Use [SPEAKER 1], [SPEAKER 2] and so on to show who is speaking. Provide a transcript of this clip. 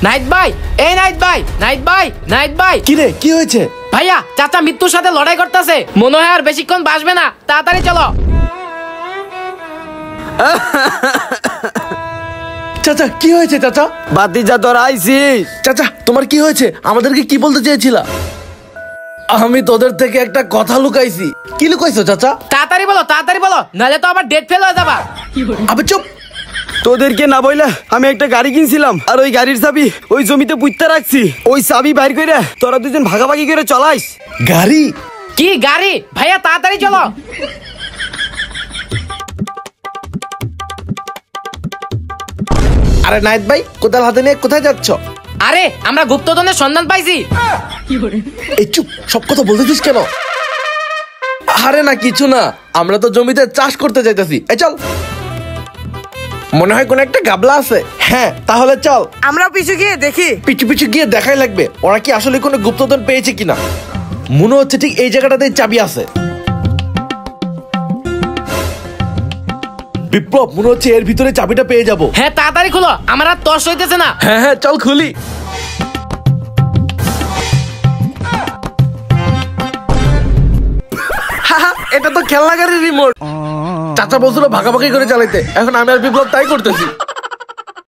[SPEAKER 1] Night ভাই, এই night ভাই, নাইট ভাই, নাইট ভাই।
[SPEAKER 2] কি রে, কি হয়েছে?
[SPEAKER 1] ভাইয়া, চাচা মৃত্যুর সাথে লড়াই করতেছে, মনে হয় আর বেশিক্ষণ বাঁচবে না, তাড়াতাড়ি চলো।
[SPEAKER 2] চাচা কি হয়েছে চাচা?
[SPEAKER 3] বাতিজা তোর আইছিস?
[SPEAKER 2] চাচা তোমার কি হয়েছে? আমাদেরকে কি বলতে চেয়েছিলা? আমি তোদের থেকে একটা কথা লুকাইছি। কি লুকাইছো চাচা?
[SPEAKER 1] তাড়াতাড়ি বলো, নাহলে তো আবার ডেট ফেল হয়ে যাবা।
[SPEAKER 2] আবে চুপ।
[SPEAKER 3] তোদেরকে না বইলা আমি একটা গাড়ি কিনছিলাম, আর ওই গাড়ির চাবি ওই জমিতে পুঁততে রাখছি। ওই চাবি বাইর করে তোরা দুজন ভাগাভাগি করে চলাইস।
[SPEAKER 2] গাড়ি?
[SPEAKER 1] কি গাড়ি? ভাইয়া তাড়াতাড়ি চলো।
[SPEAKER 2] আরে নাইট ভাই, কোদাল হাতে নিয়ে কোথায় যাচ্ছ?
[SPEAKER 1] আরে আমরা গুপ্তধনের সন্ধান পাইছি।
[SPEAKER 2] এই চুপ, সব কথা বলতেছিস কেন? আরে না কিছু না, আমরা তো জমিতে চাষ করতে যাইতেছি। এই চল, মনে হয় কোন একটা গাবলা আছে। হ্যাঁ তাহলে চল।
[SPEAKER 4] আমরা পিছু গিয়ে দেখি।
[SPEAKER 2] পিছু পিছু গিয়ে দেখাই লাগবে ওরা কি আসলে কোনো গুপ্তধন পেয়েছে কিনা। মনে হচ্ছে ঠিক এই জায়গাটাতে চাবি আছে। বিপ্লব, মনে হচ্ছে এর ভিতরে চাবিটা পেয়ে যাবো।
[SPEAKER 1] হ্যাঁ তাড়াতাড়ি খুলো, আমার আর তর্স হইতেছে না।
[SPEAKER 2] হ্যাঁ হ্যাঁ চল খুলি। এটা তো খেলনা গাড়ির রিমোট। চাচা বলছিল ভাগাভাগি করে চালাইতে, এখন আমি আর বিপ্লব তাই করতেছি।